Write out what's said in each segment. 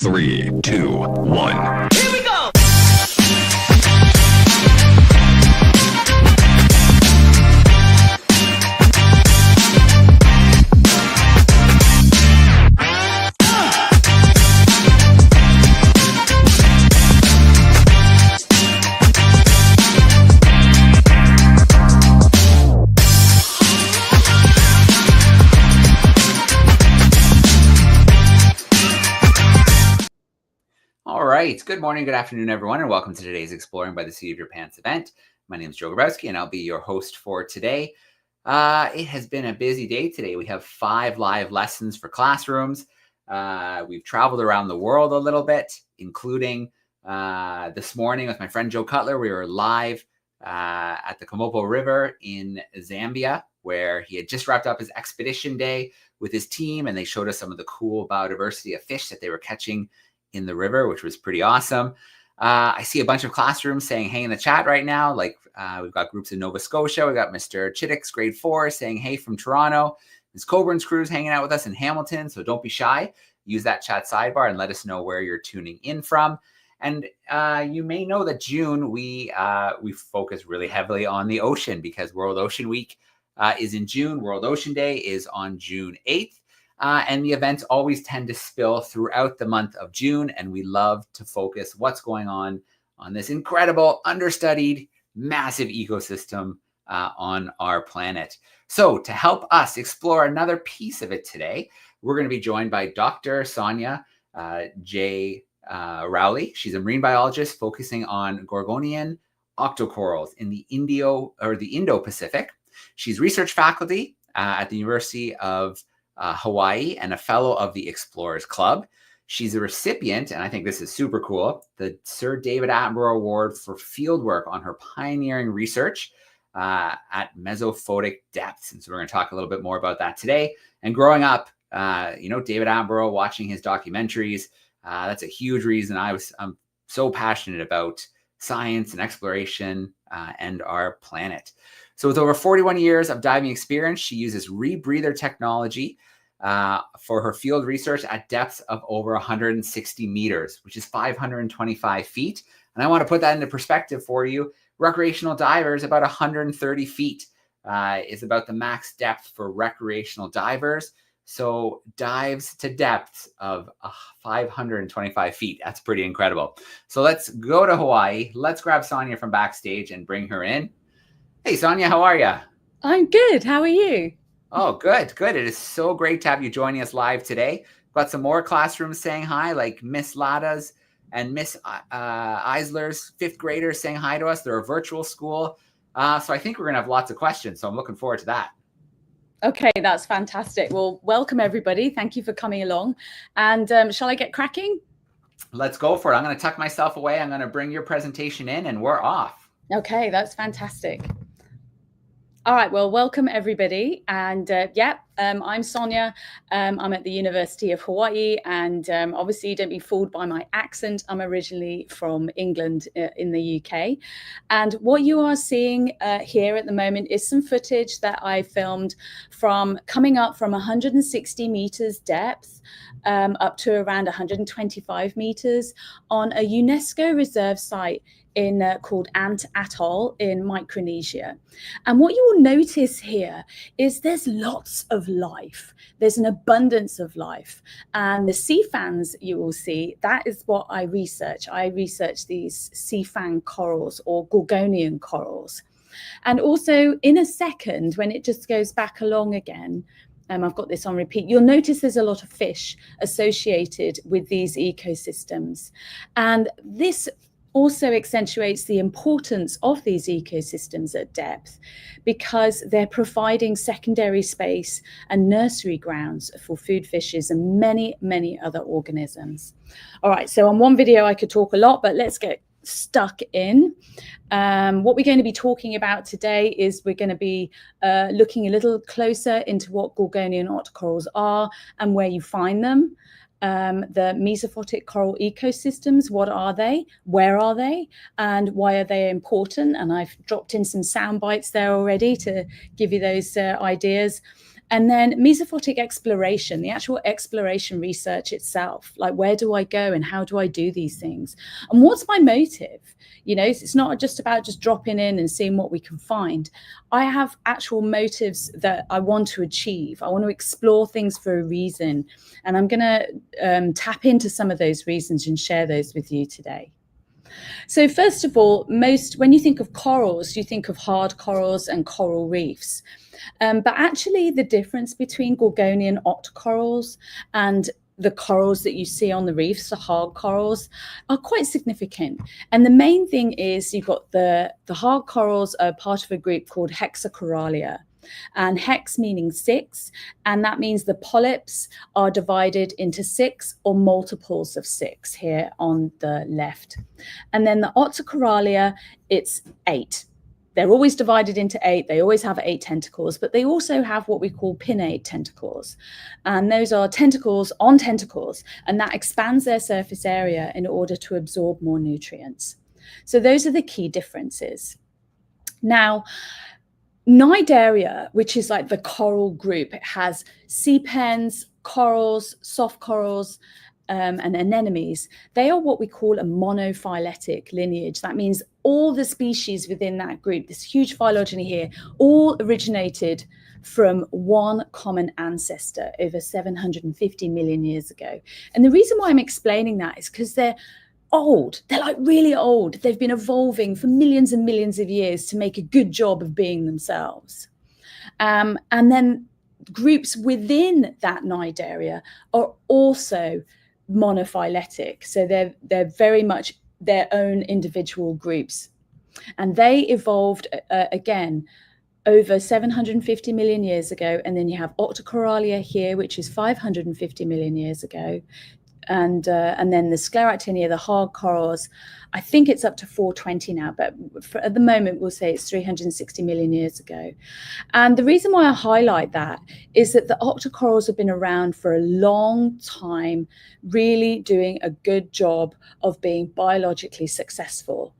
3, 2, 1. Here we go! All right. Good morning, good afternoon, everyone, and welcome to today's Exploring by the Seat of Your Pants event. My name is Joe Grabowski, and I'll be your host for today. It has been a busy day today. We have 5 live lessons for classrooms. We've traveled around the world a little bit, including this morning with my friend Joe Cutler. We were live at the Komopo River in Zambia, where he had just wrapped up his expedition day with his team, and they showed us some of the cool biodiversity of fish that they were catching in the river, which was pretty awesome. I see a bunch of classrooms saying hey in the chat right now. Like we've got groups in Nova Scotia. We got Mr. Chittick's grade 4 saying hey from Toronto. Ms. Coburn's crew's hanging out with us in Hamilton, so don't be shy. Use that chat sidebar and let us know where you're tuning in from. And you may know that June we focus really heavily on the ocean because World Ocean Week is in June. World Ocean Day is on June 8th. And the events always tend to spill throughout the month of June, and we love to focus what's going on this incredible, understudied, massive ecosystem on our planet. So to help us explore another piece of it today, we're going to be joined by Dr. Sonia J. Rowley. She's a marine biologist focusing on Gorgonian octocorals in the Indo-Pacific. She's research faculty at the University of Hawaii and a fellow of the Explorers Club. She's a recipient, and I think this is super cool, the Sir David Attenborough Award for fieldwork on her pioneering research at Mesophotic depths. And so we're going to talk a little bit more about that today. And growing up, David Attenborough, watching his documentaries, that's a huge reason I'm so passionate about science and exploration and our planet. So with over 41 years of diving experience, she uses rebreather technology for her field research at depths of over 160 meters, which is 525 feet. And I want to put that into perspective for you. Recreational divers, about 130 feet is about the max depth for recreational divers. So dives to depths of 525 feet. That's pretty incredible. So let's go to Hawaii. Let's grab Sonia from backstage and bring her in. Hey, Sonia, how are you? I'm good. How are you? Oh, good. It is so great to have you joining us live today. Got some more classrooms saying hi, like Miss Lada's and Miss Eisler's 5th graders saying hi to us. They're a virtual school. So I think we're going to have lots of questions. So I'm looking forward to that. Okay, that's fantastic. Well, welcome, everybody. Thank you for coming along. And shall I get cracking? Let's go for it. I'm going to tuck myself away. I'm going to bring your presentation in and we're off. Okay, that's fantastic. All right, well, welcome everybody. And I'm Sonia. I'm at the University of Hawaii. And obviously, don't be fooled by my accent. I'm originally from England in the UK. And what you are seeing here at the moment is some footage that I filmed from coming up from 160 meters depth up to around 125 meters on a UNESCO reserve site called Ant Atoll in Micronesia. And what you will notice here is there's lots of life. There's an abundance of life. And the sea fans you will see, that is what I research. I research these sea fan corals or Gorgonian corals. And also in a second, when it just goes back along again, I've got this on repeat, you'll notice there's a lot of fish associated with these ecosystems. And this also accentuates the importance of these ecosystems at depth because they're providing secondary space and nursery grounds for food fishes and many, many other organisms. All right, so on one video I could talk a lot, but let's get stuck in. What we're going to be talking about today is we're going to be looking a little closer into what Gorgonian octocorals are and where you find them. The Mesophotic coral ecosystems, what are they, where are they, and why are they important? And I've dropped in some sound bites there already to give you those ideas. And then Mesophotic exploration, the actual exploration research itself, like where do I go and how do I do these things? And what's my motive? You know, it's not just about just dropping in and seeing what we can find. I have actual motives that I want to achieve. I want to explore things for a reason. And I'm going to tap into some of those reasons and share those with you today. So first of all, when you think of corals, you think of hard corals and coral reefs. But actually the difference between Gorgonian octocorals and the corals that you see on the reefs, the hard corals, are quite significant. And the main thing is you've got the hard corals are part of a group called hexacoralia. And hex meaning 6, and that means the polyps are divided into 6 or multiples of 6 here on the left. And then the octocoralia, it's 8. They're always divided into 8. They always have 8 tentacles, but they also have what we call pinnate tentacles. And those are tentacles on tentacles, and that expands their surface area in order to absorb more nutrients. So those are the key differences. Now, Cnidaria, which is like the coral group, it has sea pens, corals, soft corals, and anemones. They are what we call a monophyletic lineage. That means all the species within that group, this huge phylogeny here, all originated from one common ancestor over 750 million years ago. And the reason why I'm explaining that is because they're old. They're like really old. They've been evolving for millions and millions of years to make a good job of being themselves. And then groups within that Cnidaria are also monophyletic. So they're very much their own individual groups. And they evolved again over 750 million years ago. And then you have Octocoralia here, which is 550 million years ago. And then the Scleractinia, the hard corals, I think it's up to 420 now, but at the moment we'll say it's 360 million years ago. And the reason why I highlight that is that the octocorals have been around for a long time, really doing a good job of being biologically successful.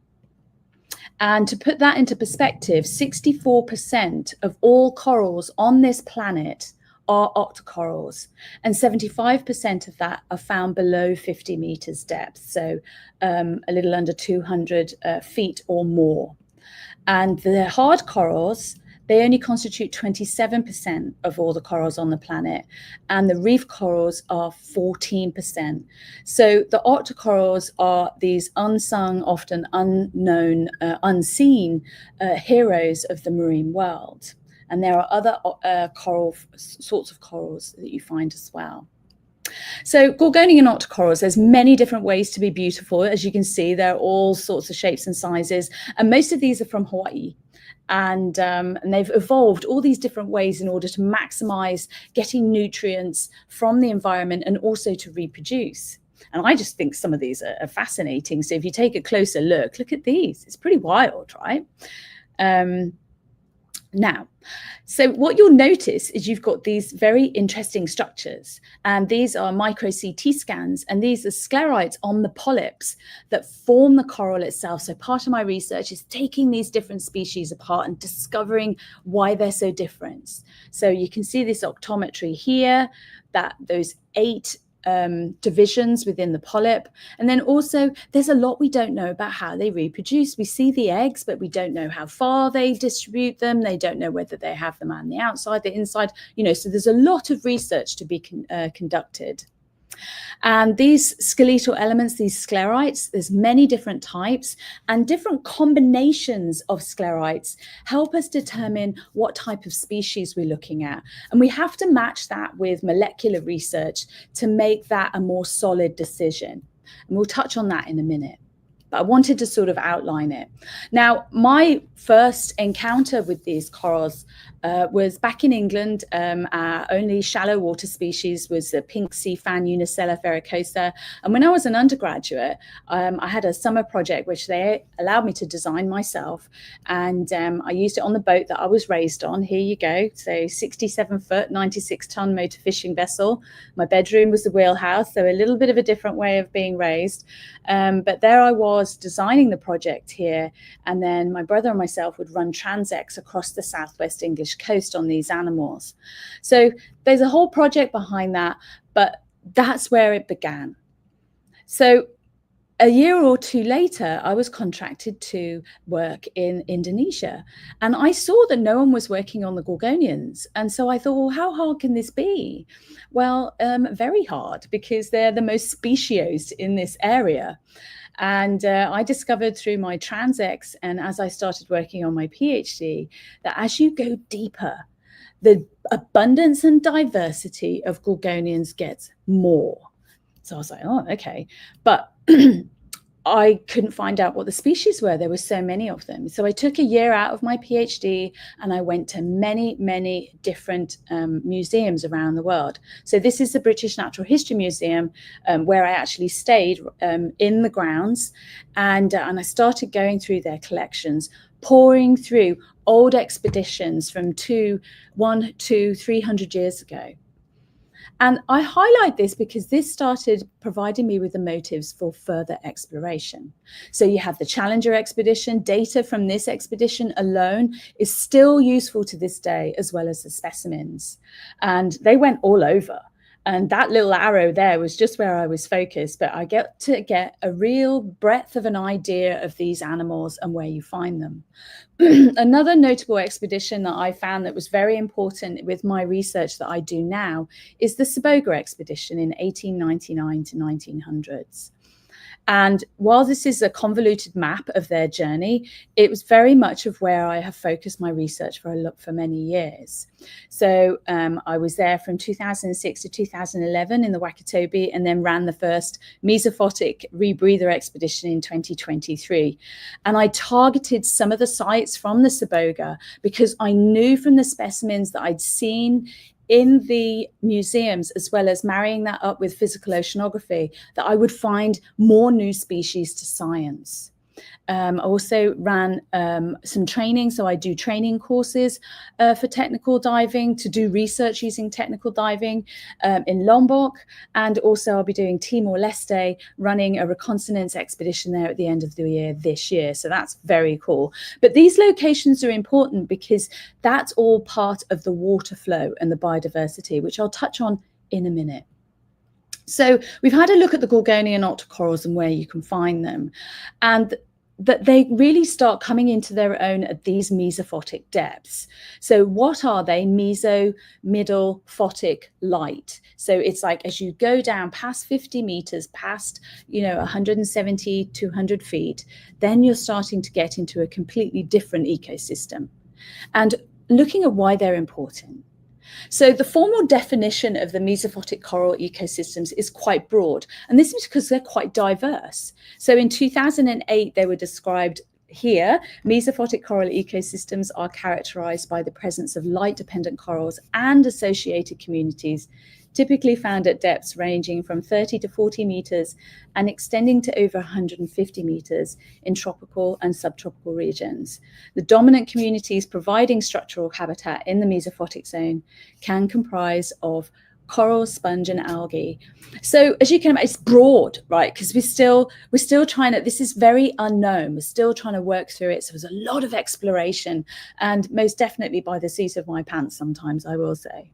And to put that into perspective, 64% of all corals on this planet are octocorals, and 75% of that are found below 50 meters depth, so a little under 200 feet or more. And the hard corals, they only constitute 27% of all the corals on the planet, and the reef corals are 14%. So the octocorals are these unsung, often unknown, unseen heroes of the marine world. And there are other sorts of corals that you find as well. So Gorgonian octocorals, there's many different ways to be beautiful. As you can see, there are all sorts of shapes and sizes. And most of these are from Hawaii. And they've evolved all these different ways in order to maximize getting nutrients from the environment and also to reproduce. And I just think some of these are fascinating. So if you take a closer look at these. It's pretty wild, right? Now, so what you'll notice is you've got these very interesting structures, and these are micro CT scans, and these are sclerites on the polyps that form the coral itself. So part of my research is taking these different species apart and discovering why they're so different. So you can see this octometry here, that those 8 divisions within the polyp. And then also there's a lot we don't know about how they reproduce. We see the eggs, but we don't know how far they distribute them. They don't know whether they have them on the outside, the inside, so there's a lot of research to be conducted. And these skeletal elements, these sclerites, there's many different types, and different combinations of sclerites help us determine what type of species we're looking at. And we have to match that with molecular research to make that a more solid decision. And we'll touch on that in a minute. But I wanted to sort of outline it. Now, my first encounter with these corals was back in England. Our only shallow water species was the pink sea fan Unicella ferricosa. And when I was an undergraduate, I had a summer project which they allowed me to design myself. And I used it on the boat that I was raised on. Here you go. So 67-foot, 96-ton motor fishing vessel. My bedroom was the wheelhouse, so a little bit of a different way of being raised. But there I was designing the project here. And then my brother and myself would run transects across the southwest English coast on these animals. So there's a whole project behind that, but that's where it began. So a year or two later, I was contracted to work in Indonesia, and I saw that no one was working on the gorgonians. And so I thought, well, how hard can this be? Well, very hard, because they're the most speciosed in this area. And I discovered through my transects, and as I started working on my PhD, that as you go deeper, the abundance and diversity of gorgonians gets more. So I was like, oh, okay. But I couldn't find out what the species were. There were so many of them. So I took a year out of my PhD and I went to many, many different museums around the world. So this is the British Natural History Museum, where I actually stayed in the grounds, and I started going through their collections, pouring through old expeditions from 100 to 300 years ago. And I highlight this because this started providing me with the motives for further exploration. So you have the Challenger expedition. Data from this expedition alone is still useful to this day, as well as the specimens. And they went all over. And that little arrow there was just where I was focused, but I get to get a real breadth of an idea of these animals and where you find them. Another notable expedition that I found that was very important with my research that I do now is the Saboga expedition in 1899 to 1900s. And while this is a convoluted map of their journey, it was very much of where I have focused my research for many years. So I was there from 2006 to 2011 in the Wakatobi, and then ran the first Mesophotic rebreather expedition in 2023. And I targeted some of the sites from the Saboga because I knew from the specimens that I'd seen in the museums, as well as marrying that up with physical oceanography, that I would find more new species to science. I also ran some training. So I do training courses for technical diving, to do research using technical diving in Lombok. And also I'll be doing Timor-Leste, running a reconnaissance expedition there at the end of the year this year. So that's very cool. But these locations are important because that's all part of the water flow and the biodiversity, which I'll touch on in a minute. So we've had a look at the Gorgonian octocorals and where you can find them. And that they really start coming into their own at these mesophotic depths. So what are they? Meso, middle, photic, light. So it's like as you go down past 50 meters, past 170, 200 feet, then you're starting to get into a completely different ecosystem. And looking at why they're important. So the formal definition of the mesophotic coral ecosystems is quite broad, and this is because they're quite diverse. So in 2008, they were described here. Mesophotic coral ecosystems are characterized by the presence of light-dependent corals and associated communities, typically found at depths ranging from 30 to 40 meters and extending to over 150 meters in tropical and subtropical regions. The dominant communities providing structural habitat in the mesophotic zone can comprise of coral, sponge, and algae. So as you can imagine, it's broad, right? Because we're still trying to, this is very unknown. We're still trying to work through it. So there's a lot of exploration, and most definitely by the seat of my pants sometimes, I will say.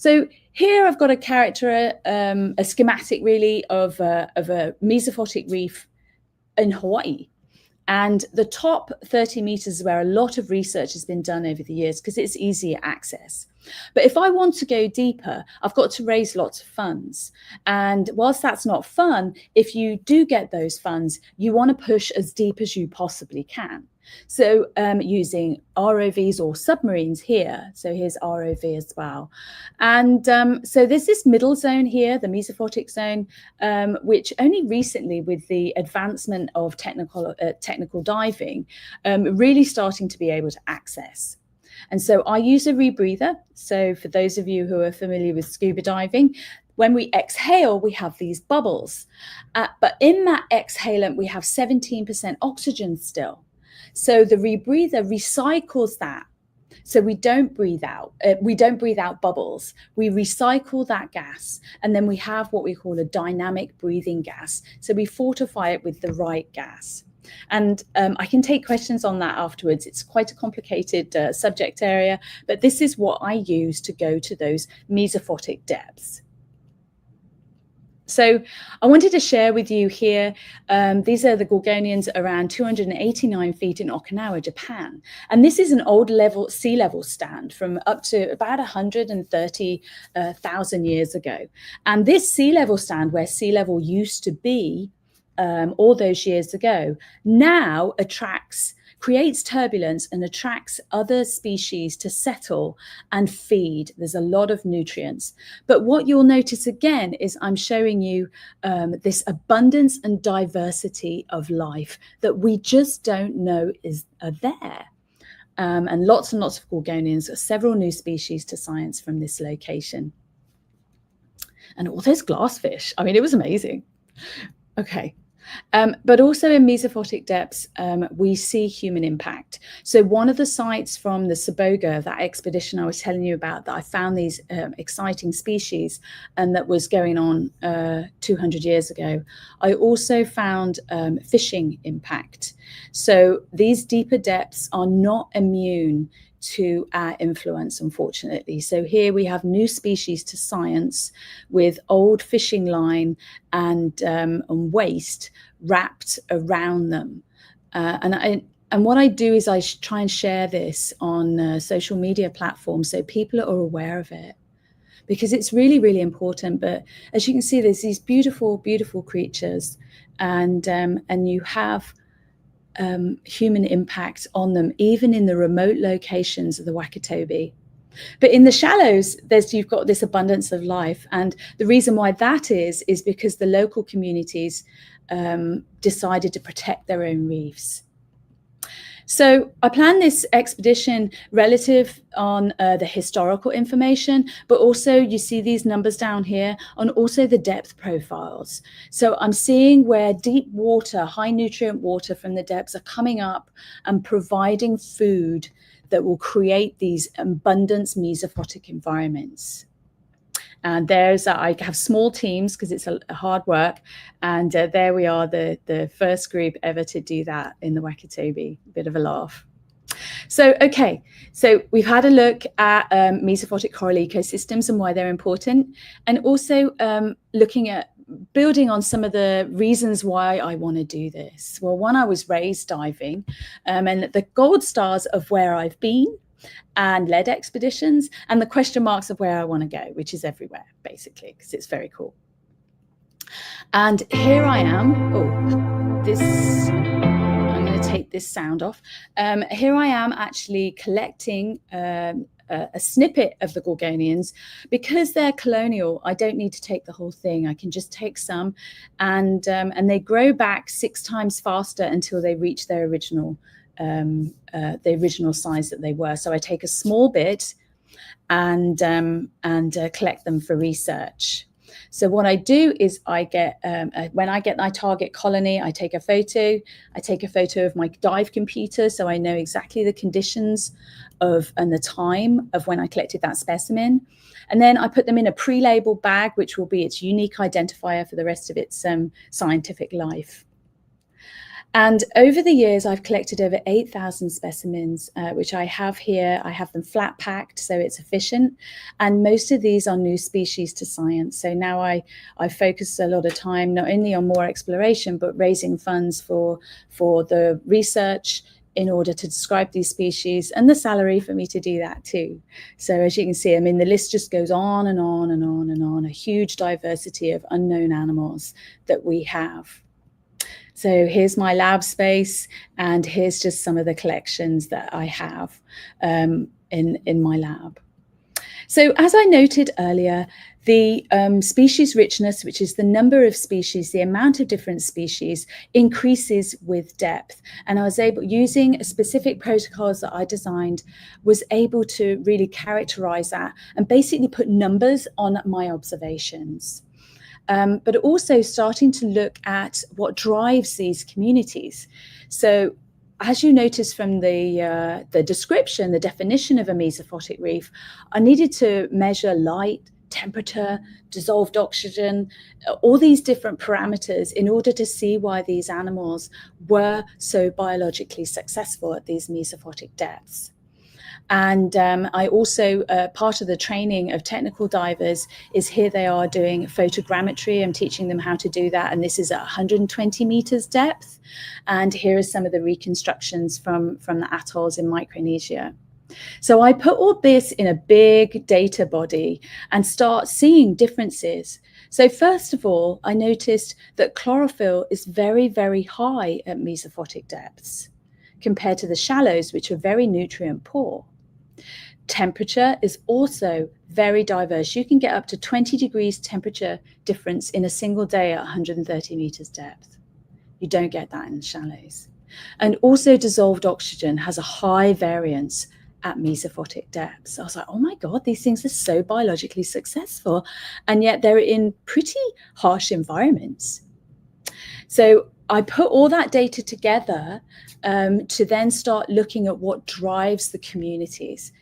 So here I've got a schematic really of a mesophotic reef in Hawaii. And the top 30 meters is where a lot of research has been done over the years because it's easier access. But if I want to go deeper, I've got to raise lots of funds. And whilst that's not fun, if you do get those funds, you want to push as deep as you possibly can. So using ROVs or submarines here. So here's ROV as well. And so there's this middle zone here, the mesophotic zone, which only recently with the advancement of technical diving, really starting to be able to access. And so I use a rebreather. So for those of you who are familiar with scuba diving, when we exhale, we have these bubbles. But in that exhalant, we have 17% oxygen still. So the rebreather recycles that. So we don't breathe out. We don't breathe out bubbles. We recycle that gas. And then we have what we call a dynamic breathing gas. So we fortify it with the right gas. And I can take questions on that afterwards. It's quite a complicated subject area, but this is what I use to go to those mesophotic depths. So I wanted to share with you here, these are the Gorgonians around 289 feet in Okinawa, Japan. And this is an old sea level stand from up to about 130,000 years ago. And this sea level stand, where sea level used to be all those years ago, now creates turbulence and attracts other species to settle and feed. There's a lot of nutrients. But what you'll notice again is I'm showing you this abundance and diversity of life that we just don't know are there. And lots of Gorgonians, several new species to science from this location. And all those glassfish. I mean, it was amazing. Okay. But also in mesophotic depths, we see human impact. So one of the sites from the Saboga, that expedition I was telling you about, that I found these exciting species and that was going on 200 years ago, I also found fishing impact. So these deeper depths are not immune to our influence, unfortunately. So here we have new species to science with old fishing line and waste wrapped around them. And what I do is I try and share this on social media platforms so people are aware of it, because it's really, really important. But as you can see, there's these beautiful, beautiful creatures, and you have human impact on them, even in the remote locations of the Wakatobi. But in the shallows, you've got this abundance of life. And the reason why that is because the local communities decided to protect their own reefs. So I planned this expedition relative on the historical information, but also you see these numbers down here on also the depth profiles. So I'm seeing where deep water, high nutrient water from the depths are coming up and providing food that will create these abundance mesophotic environments. And I have small teams because it's a hard work. And there we are, the first group ever to do that in the Wakatobi. A bit of a laugh. So, okay, so we've had a look at mesophotic coral ecosystems and why they're important, and also looking at building on some of the reasons why I want to do this. Well, one, I was raised diving, and the gold stars of where I've been and led expeditions, and the question marks of where I want to go, which is everywhere, basically, because it's very cool. And here I am. I'm going to take this sound off. Here I am actually collecting a snippet of the Gorgonians. Because they're colonial, I don't need to take the whole thing. I can just take some, and they grow back 6 times faster until they reach their original size that they were. So I take a small bit and collect them for research. So what I do is I get when I get my target colony, I take a photo. I take a photo of my dive computer, so I know exactly the conditions and the time of when I collected that specimen. And then I put them in a pre-labeled bag, which will be its unique identifier for the rest of its scientific life. And over the years, I've collected over 8,000 specimens, which I have here. I have them flat packed, so it's efficient. And most of these are new species to science. So now I focus a lot of time not only on more exploration, but raising funds for the research in order to describe these species, and the salary for me to do that too. So as you can see, I mean, the list just goes on and on and on and on, a huge diversity of unknown animals that we have. So here's my lab space, and here's just some of the collections that I have in my lab. So as I noted earlier, the species richness, which is the number of species, the amount of different species, increases with depth. And I was able, using specific protocols that I designed, was able to really characterize that and basically put numbers on my observations. But also starting to look at what drives these communities. So as you notice from the description, the definition of a mesophotic reef, I needed to measure light, temperature, dissolved oxygen, all these different parameters in order to see why these animals were so biologically successful at these mesophotic depths. And I also, part of the training of technical divers is here they are doing photogrammetry. I'm teaching them how to do that. And this is at 120 meters depth. And here are some of the reconstructions from the atolls in Micronesia. So I put all this in a big data body and start seeing differences. So first of all, I noticed that chlorophyll is very, very high at mesophotic depths compared to the shallows, which are very nutrient poor. Temperature is also very diverse. You can get up to 20 degrees temperature difference in a single day at 130 meters depth. You don't get that in the shallows. And also dissolved oxygen has a high variance at mesophotic depths. I was like, oh my God, these things are so biologically successful, and yet they're in pretty harsh environments. So I put all that data together to then start looking at what drives the communities.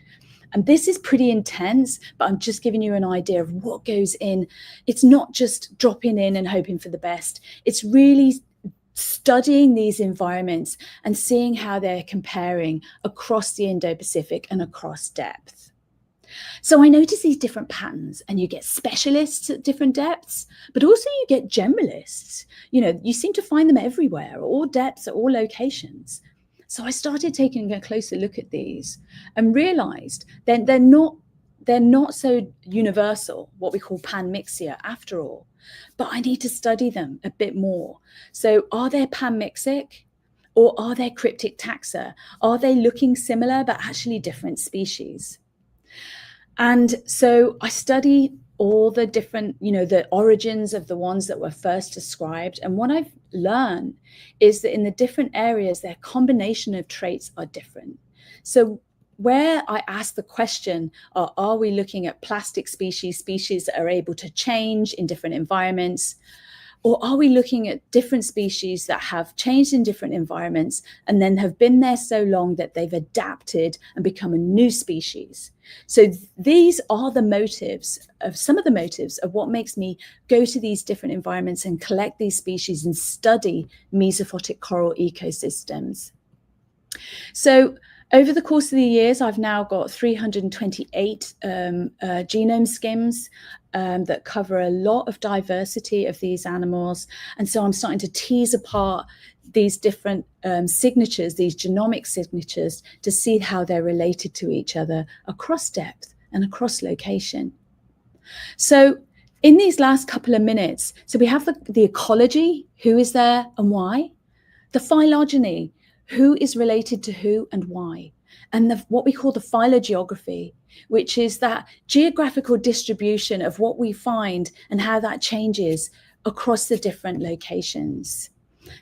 And this is pretty intense, but I'm just giving you an idea of what goes in. It's not just dropping in and hoping for the best. It's really studying these environments and seeing how they're comparing across the Indo-Pacific and across depth. So I notice these different patterns, and you get specialists at different depths, but also you get generalists. You know, you seem to find them everywhere, at all depths, at all locations. So I started taking a closer look at these and realized that they're not so universal, what we call panmixia after all, but I need to study them a bit more. So are they panmixic, or are they cryptic taxa? Are they looking similar but actually different species? And so I study all the different, the origins of the ones that were first described. And what I've learned is that in the different areas, their combination of traits are different. So where I ask the question, are we looking at plastic species that are able to change in different environments? Or are we looking at different species that have changed in different environments and then have been there so long that they've adapted and become a new species? So these are the motives of some of the motives of what makes me go to these different environments and collect these species and study mesophotic coral ecosystems. So over the course of the years, I've now got 328 genome skims that cover a lot of diversity of these animals. And so I'm starting to tease apart these different signatures, these genomic signatures, to see how they're related to each other across depth and across location. So in these last couple of minutes, so we have the ecology, who is there and why, the phylogeny, who is related to who and why, and what we call the phylogeography, which is that geographical distribution of what we find and how that changes across the different locations.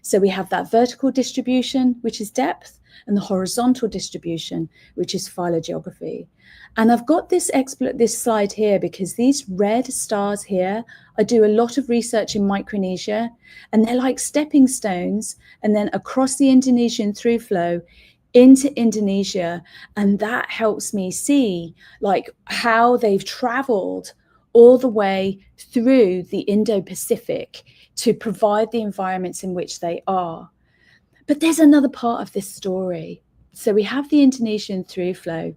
So we have that vertical distribution, which is depth, and the horizontal distribution, which is phylogeography. And I've got this slide here because these red stars here, I do a lot of research in Micronesia, and they're like stepping stones, and then across the Indonesian through flow into Indonesia. And that helps me see like how they've traveled all the way through the Indo-Pacific to provide the environments in which they are. But there's another part of this story. So we have the Indonesian through flow,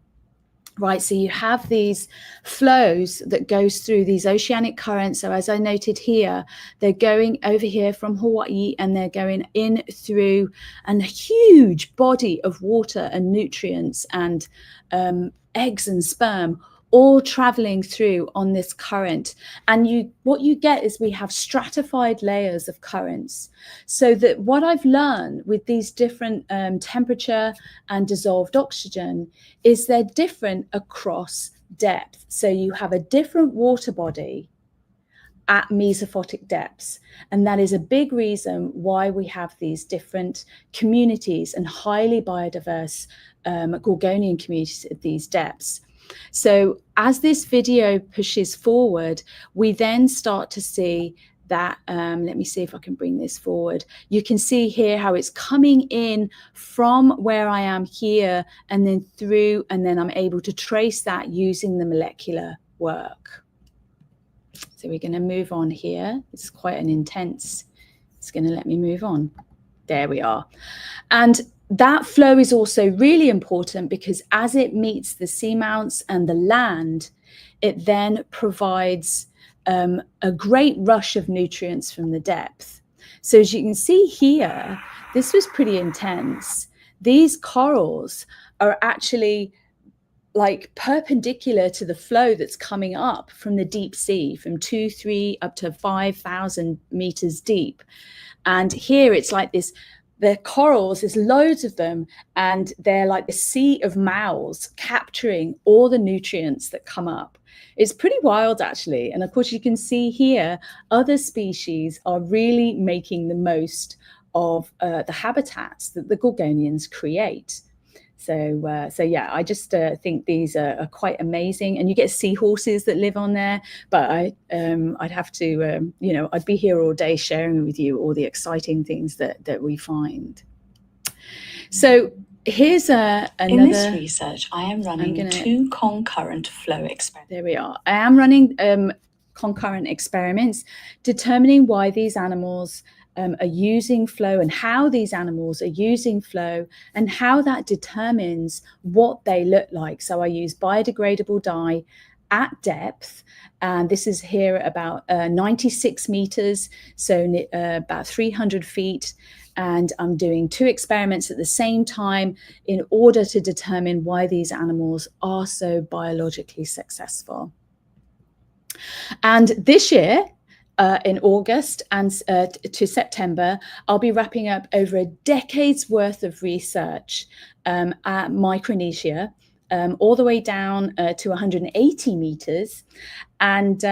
right? So you have these flows that goes through these oceanic currents. So as I noted here, they're going over here from Hawaii, and they're going in through a huge body of water and nutrients and eggs and sperm, all traveling through on this current. And what you get is we have stratified layers of currents. So that what I've learned with these different temperature and dissolved oxygen is they're different across depth. So you have a different water body at mesophotic depths. And that is a big reason why we have these different communities and highly biodiverse Gorgonian communities at these depths. So as this video pushes forward, we then start to see that, let me see if I can bring this forward. You can see here how it's coming in from where I am here and then through, and then I'm able to trace that using the molecular work. So we're going to move on here. It's quite an intense, it's going to let me move on. There we are. And that flow is also really important because as it meets the seamounts and the land, it then provides a great rush of nutrients from the depth. So as you can see here, this was pretty intense. These corals are actually like perpendicular to the flow that's coming up from the deep sea, from 2, 3 up to 5,000 meters deep. And here it's like this, the corals, there's loads of them, and they're like the sea of mouths capturing all the nutrients that come up. It's pretty wild, actually. And of course, you can see here, other species are really making the most of the habitats that the Gorgonians create. So yeah, I just think these are quite amazing. And you get seahorses that live on there. But I'd have to, I'd be here all day sharing with you all the exciting things that we find. So here's another. In this research, I am running 2 concurrent flow experiments. There we are. I am running concurrent experiments, determining why these animals are using flow and how these animals are using flow and how that determines what they look like. So I use biodegradable dye at depth, and this is here about 96 meters, so about 300 feet. And I'm doing 2 experiments at the same time in order to determine why these animals are so biologically successful. And this year, in August and to September, I'll be wrapping up over a decade's worth of research at Micronesia, all the way down to 180 meters, and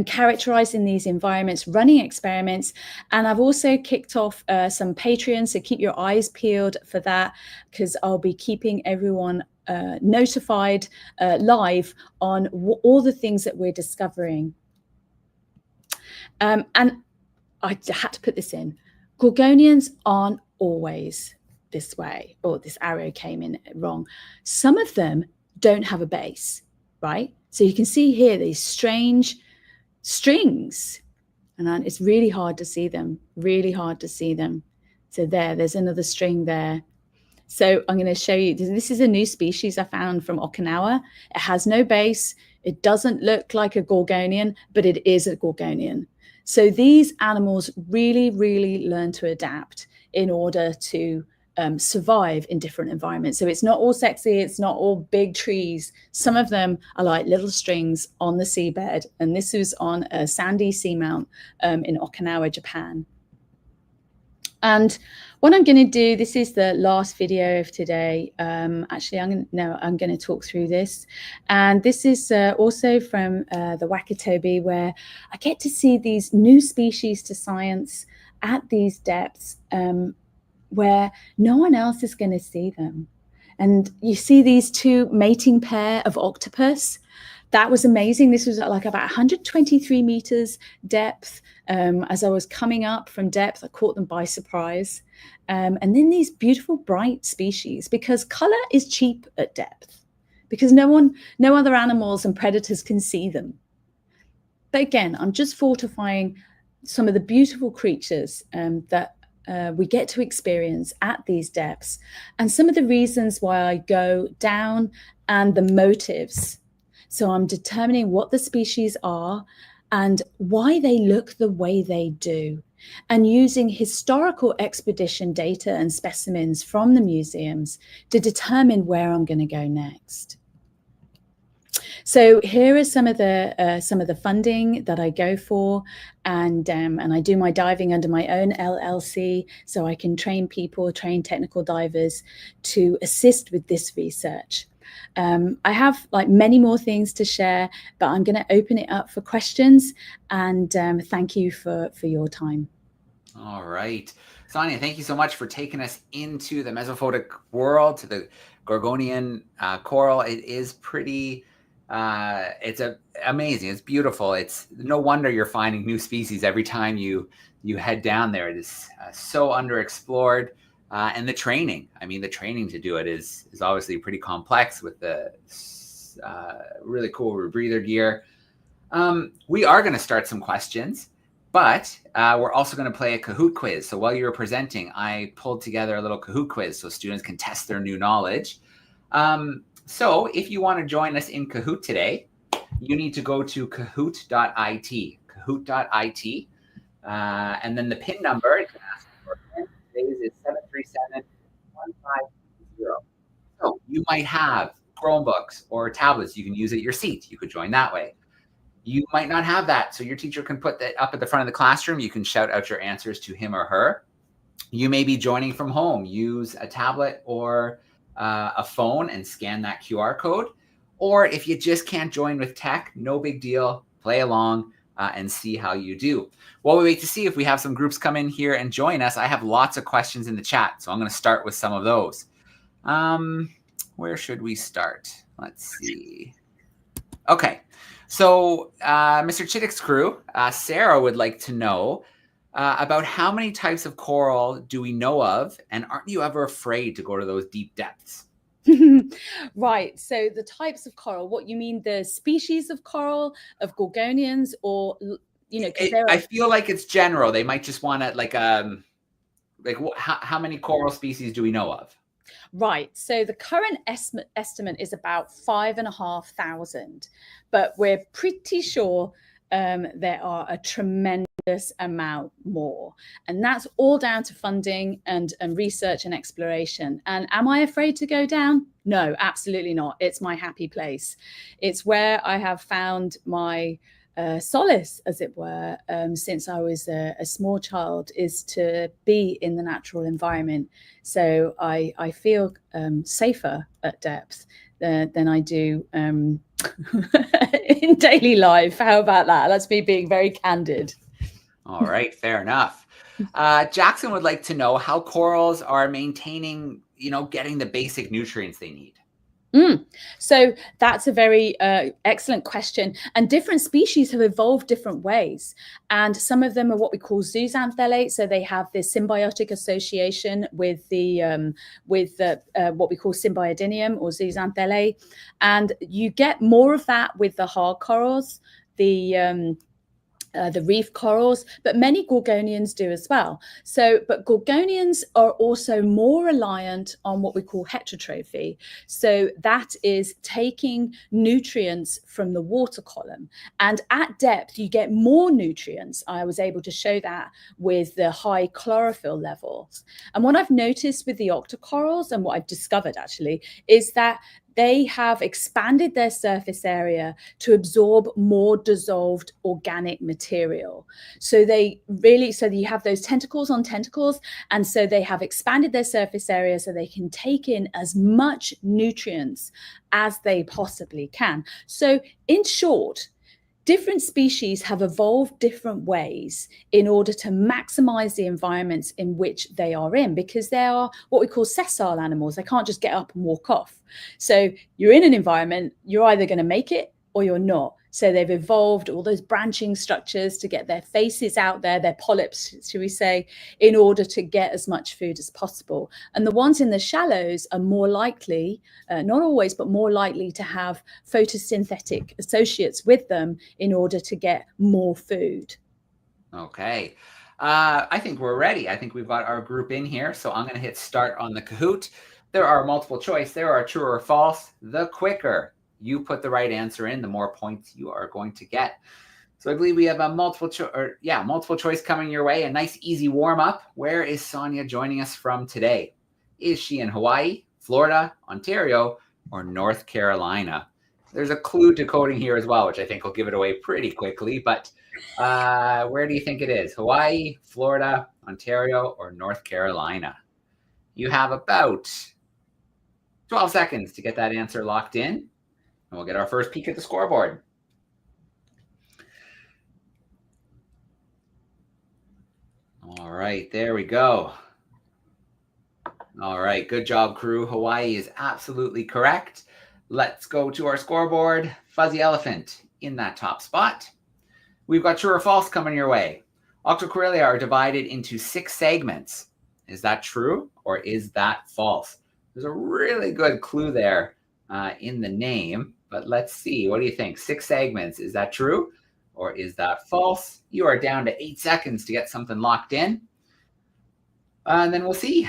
characterizing these environments, running experiments. And I've also kicked off some Patreon, so keep your eyes peeled for that, because I'll be keeping everyone notified live on all the things that we're discovering. And I had to put this in. Gorgonians aren't always this way, or this arrow came in wrong. Some of them don't have a base, right? So you can see here these strange strings, and it's really hard to see them, really hard to see them. So there's another string there. So I'm going to show you, this is a new species I found from Okinawa. It has no base. It doesn't look like a Gorgonian, but it is a Gorgonian. So these animals really, really learn to adapt in order to survive in different environments. So it's not all sexy, it's not all big trees. Some of them are like little strings on the seabed. And this was on a sandy seamount in Okinawa, Japan. And what I'm going to do, this is the last video of today. Actually, I'm going to talk through this. And this is also from the Wakatobi, where I get to see these new species to science at these depths where no one else is going to see them. And you see these 2 mating pair of octopus. That was amazing. This was like about 123 meters depth. As I was coming up from depth, I caught them by surprise. And then these beautiful bright species, because color is cheap at depth, because no other animals and predators can see them. But again, I'm just fortifying some of the beautiful creatures that we get to experience at these depths, and some of the reasons why I go down and the motives. So I'm determining what the species are and why they look the way they do, and using historical expedition data and specimens from the museums to determine where I'm going to go next. So here are some of the funding that I go for, and I do my diving under my own LLC, so I can train people, train technical divers to assist with this research. I have like many more things to share, but I'm going to open it up for questions, and thank you for your time. All right. Sonia, thank you so much for taking us into the Mesophotic world, to the Gorgonian coral. It is pretty, it's amazing. It's beautiful. It's no wonder you're finding new species every time you head down there. It is so underexplored. And the training, the training to do it is obviously pretty complex with the really cool rebreather gear. We are going to start some questions, but we're also going to play a Kahoot quiz. So while you were presenting, I pulled together a little Kahoot quiz so students can test their new knowledge. So if you want to join us in Kahoot today, you need to go to kahoot.it, kahoot.it, and then the PIN number, you can ask for it, today's is 737-1520. So you might have Chromebooks or tablets. You can use at your seat. You could join that way. You might not have that, so your teacher can put that up at the front of the classroom. You can shout out your answers to him or her. You may be joining from home. Use a tablet or a phone and scan that QR code. Or if you just can't join with tech, no big deal. Play along and see how you do. While we wait to see if we have some groups come in here and join us, I have lots of questions in the chat, so I'm going to start with some of those. Where should we start? Let's see. Okay, so Mr. Chittick's crew, Sarah would like to know about how many types of coral do we know of, and aren't you ever afraid to go to those deep depths? Right, so the types of coral, what you mean, the species of coral, of gorgonians, or, you know, I feel like it's general. They might just want to, how many coral species do we know of? Right, so the current estimate is about 5,500, but we're pretty sure there are a tremendous amount more, and that's all down to funding and research and exploration. And am I afraid to go down? No, absolutely not. It's my happy place. It's where I have found my solace, as it were, since I was a small child, is to be in the natural environment. So I feel safer at depth than I do in daily life. How about that? That's me being very candid. All right, fair enough. Jackson would like to know how corals are maintaining, getting the basic nutrients they need. So that's a very excellent question. And different species have evolved different ways. And some of them are what we call zooxanthellae. So they have this symbiotic association with the what we call symbiodinium or zooxanthellae. And you get more of that with the hard corals, the reef corals, but many gorgonians do as well. But gorgonians are also more reliant on what we call heterotrophy. So that is taking nutrients from the water column. And at depth, you get more nutrients. I was able to show that with the high chlorophyll levels. And what I've noticed with the octocorals, and what I've discovered actually, is that they have expanded their surface area to absorb more dissolved organic material. So you have those tentacles on tentacles. And so they have expanded their surface area so they can take in as much nutrients as they possibly can. So in short, different species have evolved different ways in order to maximize the environments in which they are in, because they are what we call sessile animals. They can't just get up and walk off. So you're in an environment, you're either going to make it or you're not. So they've evolved all those branching structures to get their faces out there, their polyps, should we say, in order to get as much food as possible. And the ones in the shallows are more likely, not always, but more likely to have photosynthetic associates with them in order to get more food. Okay. I think we're ready. I think we've got our group in here. So I'm going to hit start on the Kahoot. There are multiple choice. There are true or false. The quicker you put the right answer in, the more points you are going to get. So I believe we have a multiple choice coming your way. A nice easy warm up. Where is Sonia joining us from today? Is she in Hawaii, Florida, Ontario, or North Carolina? There's a clue to coding here as well, which I think will give it away pretty quickly. But where do you think it is? Hawaii, Florida, Ontario, or North Carolina? You have about 12 seconds to get that answer locked in. And we'll get our first peek at the scoreboard. All right, there we go. All right, good job, crew. Hawaii is absolutely correct. Let's go to our scoreboard. Fuzzy elephant in that top spot. We've got true or false coming your way. Octocoralia are divided into 6 segments. Is that true or is that false? There's a really good clue there in the name, but let's see. What do you think? 6 segments. Is that true or is that false? You are down to 8 seconds to get something locked in. And then we'll see.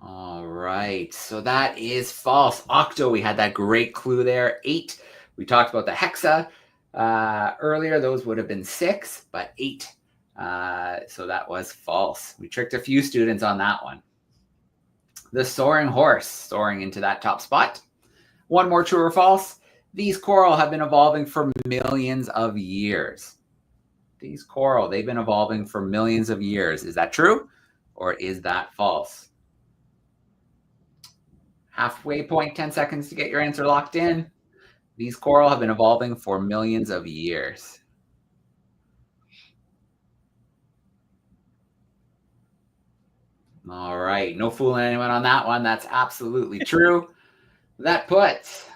All right. So that is false. Octo, we had that great clue there. 8. We talked about the hexa earlier. Those would have been 6, but 8. So that was false. We tricked a few students on that one. The soaring horse, soaring into that top spot. One more, true or false. These coral have been evolving for millions of years. These coral, they've been evolving for millions of years. Is that true or is that false? Halfway point, 10 seconds to get your answer locked in. These coral have been evolving for millions of years. All right, no fooling anyone on that one. That's absolutely true. That puts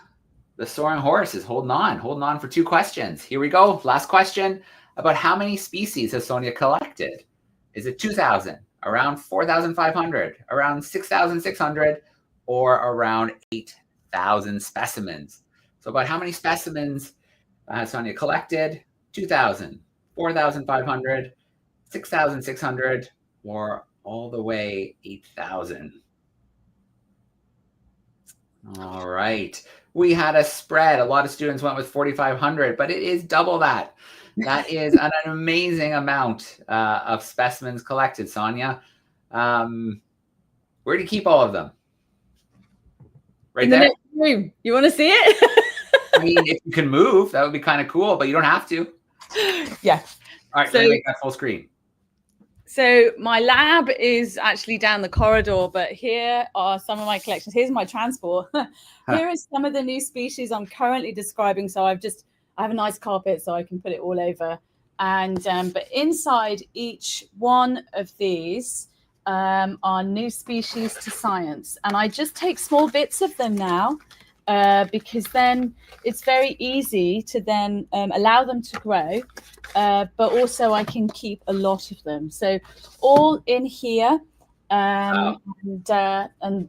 the soaring horse is holding on for 2 questions. Here we go. Last question. About how many species has Sonia collected? Is it 2,000, around 4,500, around 6,600, or around 8,000 specimens? So about how many specimens has Sonia collected? 2,000, 4,500, 6,600, or all the way 8,000. All right. We had a spread. A lot of students went with 4,500, but it is double that. That is an amazing amount of specimens collected, Sonia. Where do you keep all of them? Right in there? The next room. You want to see it? I mean, if you can move, that would be kind of cool, but you don't have to. Yeah. All right, so make that full screen. So my lab is actually down the corridor, but here are some of my collections. Here's my transport. Here is some of the new species I'm currently describing. So I have a nice carpet so I can put it all over. And but inside each one of these are new species to science. And I just take small bits of them now because then it's very easy to then allow them to grow. But also I can keep a lot of them. So all in here and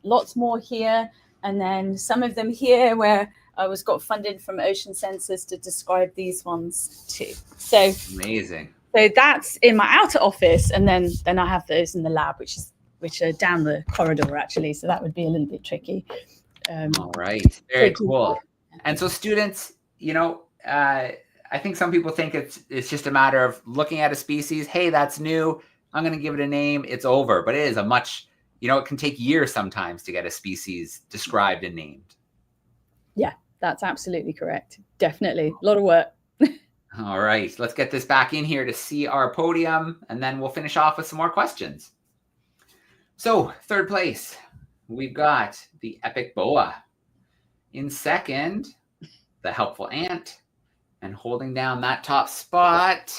lots more here. And then some of them here where I got funded from Ocean Census to describe these ones too. So amazing. So that's in my outer office. And then I have those in the lab, which are down the corridor actually. So that would be a little bit tricky. All right. Very cool. And so students, I think some people think it's just a matter of looking at a species. Hey, that's new. I'm going to give it a name. It's over. But it is a much, it can take years sometimes to get a species described and named. Yeah, that's absolutely correct. Definitely. A lot of work. All right. Let's get this back in here to see our podium, and then we'll finish off with some more questions. So 3rd place, we've got the epic boa. In 2nd, the helpful ant. And holding down that top spot,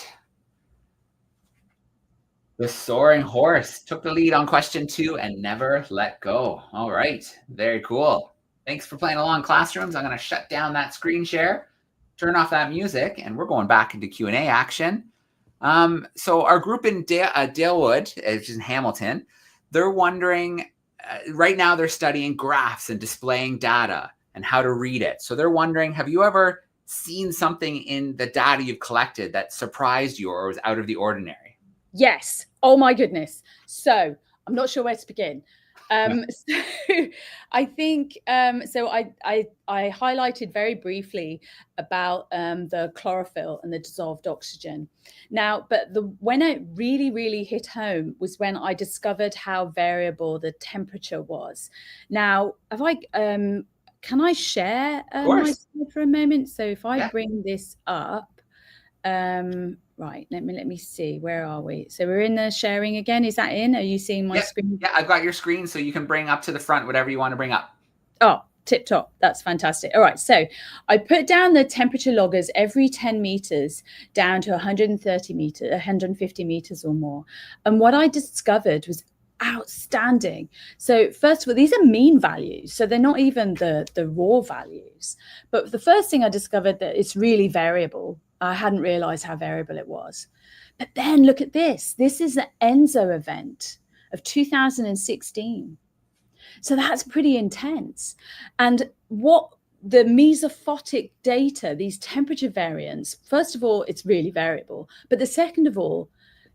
the soaring horse took the lead on question 2 and never let go. All right, very cool. Thanks for playing along, classrooms. I'm going to shut down that screen share, turn off that music, and we're going back into Q&A action. So our group in Dalewood, which is in Hamilton, they're wondering, right now they're studying graphs and displaying data and how to read it. So they're wondering, have you ever seen something in the data you've collected that surprised you or was out of the ordinary? Yes. Oh my goodness. So I'm not sure where to begin. So I think so I highlighted very briefly about the chlorophyll and the dissolved oxygen. Now, but when it really hit home was when I discovered how variable the temperature was. Now, can I share my slide for a moment? So if I bring this up, right, let me see. Where are we? So we're in the sharing again. Is that in? Are you seeing my screen? Yeah, I've got your screen, so you can bring up to the front whatever you want to bring up. Oh, tip top. That's fantastic. All right. So I put down the temperature loggers every 10 meters down to 150 meters or more. And what I discovered was outstanding. So first of all, these are mean values. So they're not even the raw values. But the first thing I discovered that it's really variable. I hadn't realized how variable it was. But then look at this. This is the ENSO event of 2016. So that's pretty intense. And what the Mesophotic data, these temperature variants, first of all, it's really variable. But the second of all,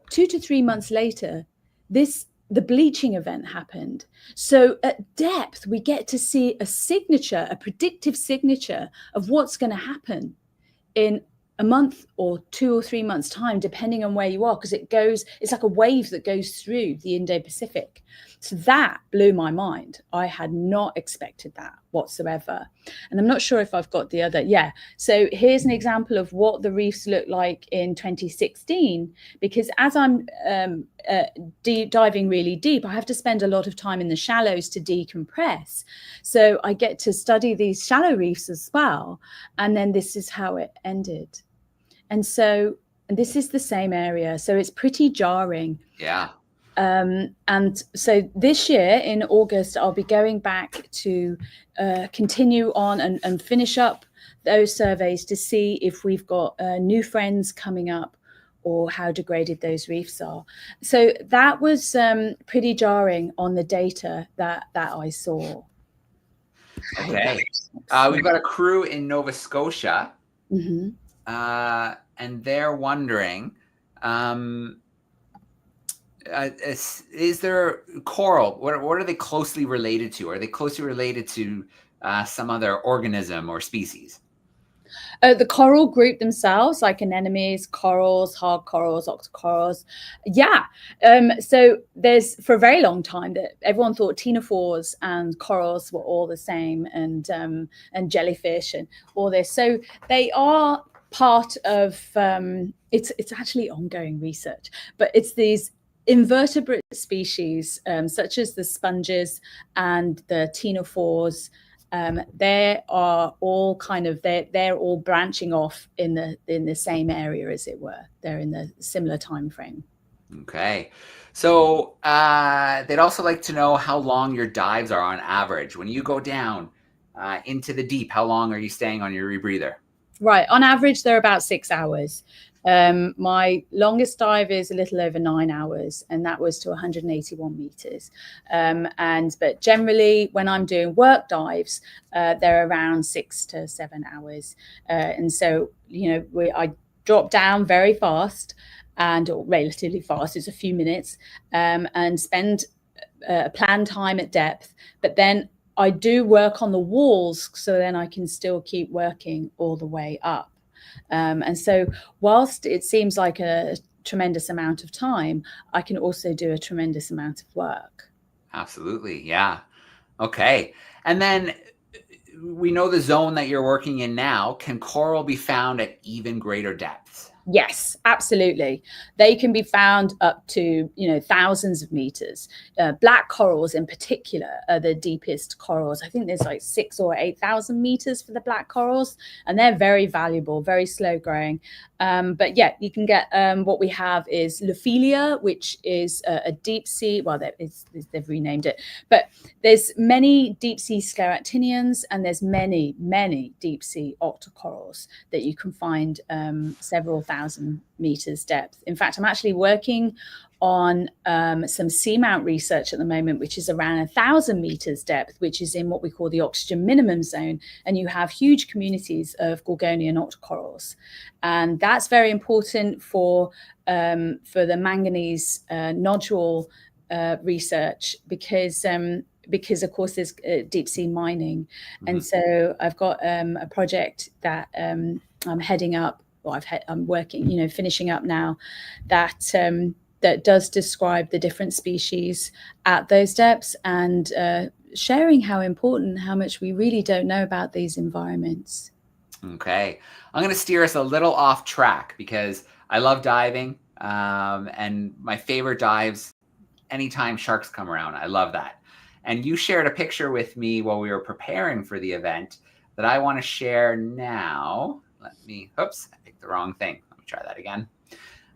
2 to 3 months later, the bleaching event happened. So at depth, we get to see a signature, a predictive signature of what's going to happen in a month or 2 or 3 months time, depending on where you are, because it's like a wave that goes through the Indo-Pacific. So that blew my mind. I had not expected that whatsoever. And I'm not sure if I've got the other. Yeah. So here's an example of what the reefs look like in 2016, because as I'm diving really deep, I have to spend a lot of time in the shallows to decompress. So I get to study these shallow reefs as well. And then this is how it ended. And this is the same area. So it's pretty jarring. Yeah. And so this year in August, I'll be going back to continue on and finish up those surveys to see if we've got new friends coming up or how degraded those reefs are. So that was pretty jarring on the data that I saw. Okay. We've got a crew in Nova Scotia, Mm-hmm. and they're wondering, is there coral? What are they closely related to? Are they closely related to some other organism or species? The coral group themselves, like anemones, corals, hard corals, octocorals. Yeah. So there's, for a very long time, that everyone thought ctenophores and corals were all the same, and jellyfish and all this. So they are part of, it's actually ongoing research, but it's these invertebrate species, such as the sponges and the ctenophores. They are all they're all branching off in the same area, as it were. They're in the similar time frame. Okay. So they'd also like to know how long your dives are on average. When you go down into the deep, how long are you staying on your rebreather? Right. On average, they're about 6 hours. My longest dive is a little over 9 hours, and that was to 181 meters. But generally, when I'm doing work dives, they're around 6 to 7 hours. And so, I drop down very fast, and relatively fast, it's a few minutes, and spend planned time at depth. But then I do work on the walls, so then I can still keep working all the way up. And so whilst it seems like a tremendous amount of time, I can also do a tremendous amount of work. Absolutely. Yeah. Okay. And then we know the zone that you're working in now. Can coral be found at even greater depths? Yes, absolutely. They can be found up to, thousands of meters. Black corals in particular are the deepest corals. I think there's like 6,000 or 8,000 meters for the black corals, and they're very valuable, very slow growing. But yeah, you can get, what we have is Lophelia, which is a deep sea, well, they've renamed it, but there's many deep sea scleractinians, and there's many, many deep sea octocorals that you can find several thousand meters depth. In fact, I'm actually working on some seamount research at the moment, which is around 1,000 meters depth, which is in what we call the oxygen minimum zone. And you have huge communities of Gorgonian octocorals. And that's very important for the manganese nodule research, because of course there's deep sea mining. Mm-hmm. And so I've got a project that I'm heading up, or I'm working, finishing up now, that does describe the different species at those depths, and sharing how much we really don't know about these environments. Okay. I'm going to steer us a little off track, because I love diving, and my favorite dives, anytime sharks come around. I love that. And you shared a picture with me while we were preparing for the event that I want to share now. Oops, I picked the wrong thing. Let me try that again.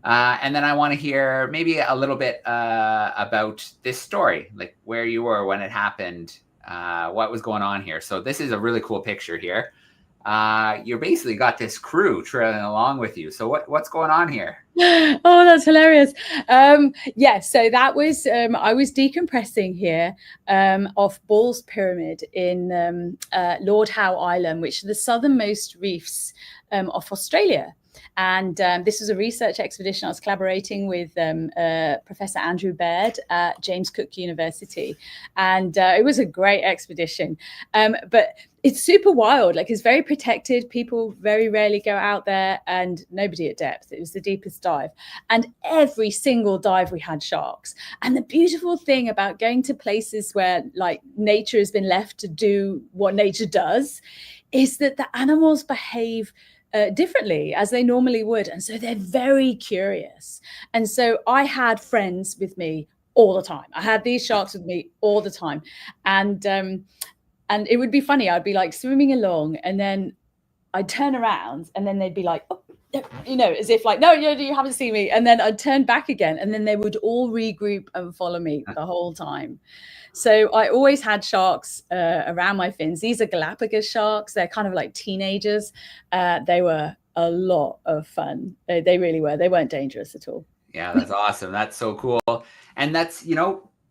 And then I want to hear maybe a little bit about this story, like where you were when it happened, what was going on here. So this is a really cool picture here. you're basically got this crew trailing along with you. So what's going on here? Oh, that's hilarious. So that was I was decompressing here off Ball's Pyramid in Lord Howe Island, which are the southernmost reefs off Australia. And this was a research expedition. I was collaborating with Professor Andrew Baird at James Cook University. And it was a great expedition. But it's super wild. Like, it's very protected. People very rarely go out there, and nobody at depth. It was the deepest dive. And every single dive we had sharks. And the beautiful thing about going to places where like nature has been left to do what nature does is that the animals behave differently as they normally would. And so they're very curious. And so I had friends with me all the time. I had these sharks with me all the time. And it would be funny. I'd be like swimming along, and then I'd turn around, and then they'd be like, oh, as if like, no, you haven't seen me. And then I'd turn back again, and then they would all regroup and follow me the whole time. So I always had sharks around my fins. These are Galapagos sharks. They're kind of like teenagers. They were a lot of fun. They really were. They weren't dangerous at all. Yeah, that's awesome. That's so cool. And that's,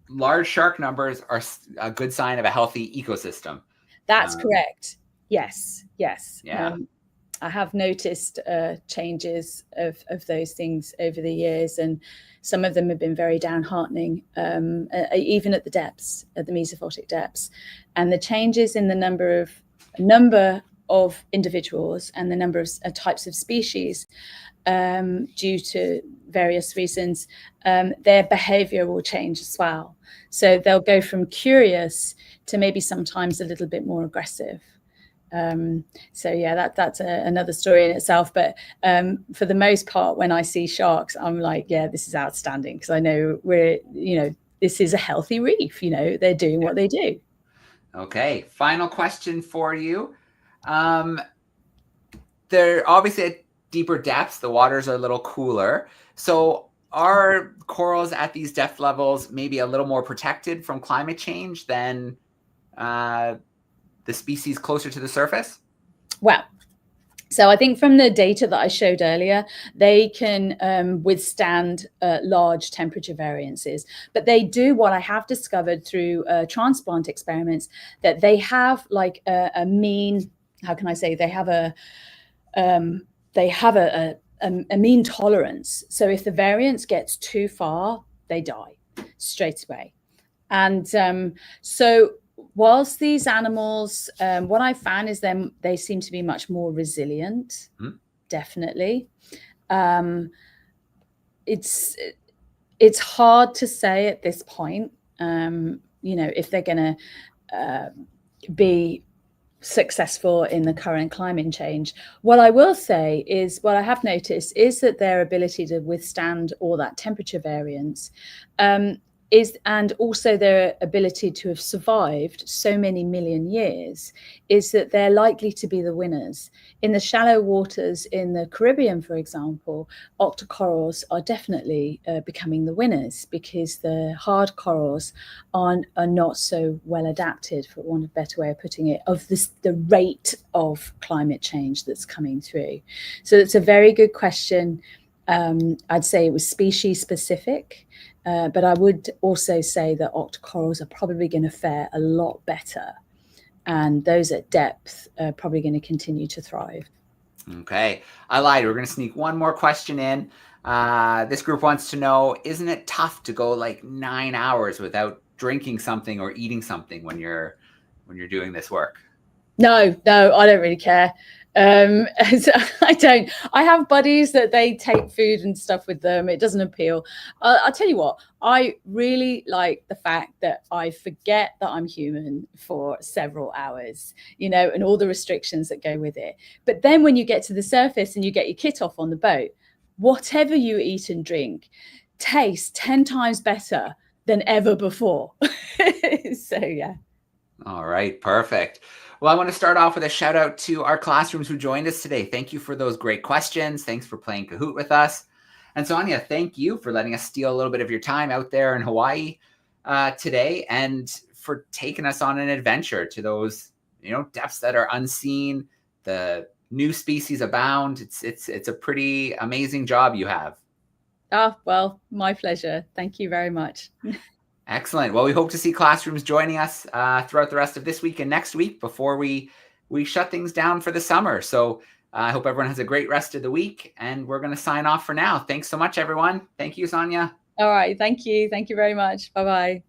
large shark numbers are a good sign of a healthy ecosystem. That's correct. Yes. Yeah. I have noticed changes of those things over the years, and some of them have been very downheartening, even at the depths, at the Mesophotic depths. And the changes in the number of individuals and the number of types of species, due to various reasons, their behavior will change as well. So they'll go from curious to maybe sometimes a little bit more aggressive. That's another story in itself. But for the most part, when I see sharks, I'm like, yeah, this is outstanding, because I know this is a healthy reef. They're doing what they do. Okay. Final question for you. They're obviously at deeper depths. The waters are a little cooler. So are corals at these depth levels maybe a little more protected from climate change than the species closer to the surface? Well, so I think from the data that I showed earlier, they can withstand large temperature variances. But they do, what I have discovered through transplant experiments, that they have like a mean, how can I say, they have a mean tolerance. So if the variance gets too far, they die straight away. And so whilst these animals, what I found is they seem to be much more resilient, definitely. It's hard to say at this point, if they're going to be successful in the current climate change. What I will say is, what I have noticed is that their ability to withstand all that temperature variance and also their ability to have survived so many million years, is that they're likely to be the winners. In the shallow waters in the Caribbean, for example, octocorals are definitely becoming the winners, because the hard corals are not so well adapted, for want of a better way of putting it, of the rate of climate change that's coming through. So it's a very good question. I'd say it was species specific. But I would also say that octocorals are probably going to fare a lot better, and those at depth are probably going to continue to thrive. Okay, I lied. We're going to sneak one more question in. This group wants to know, isn't it tough to go like 9 hours without drinking something or eating something when you're doing this work? No, I don't really care. I don't. I have buddies that they take food and stuff with them. It doesn't appeal. I'll tell you what, I really like the fact that I forget that I'm human for several hours, and all the restrictions that go with it. But then when you get to the surface and you get your kit off on the boat, whatever you eat and drink tastes 10 times better than ever before. So, yeah. All right, perfect. Well, I want to start off with a shout out to our classrooms who joined us today. Thank you for those great questions. Thanks for playing Kahoot with us. And Sonia, thank you for letting us steal a little bit of your time out there in Hawaii today, and for taking us on an adventure to those, depths that are unseen, the new species abound. It's a pretty amazing job you have. Oh, well, my pleasure. Thank you very much. Excellent. Well, we hope to see classrooms joining us throughout the rest of this week and next week before we shut things down for the summer. So I hope everyone has a great rest of the week, and we're going to sign off for now. Thanks so much, everyone. Thank you, Sonia. All right. Thank you. Thank you very much. Bye-bye.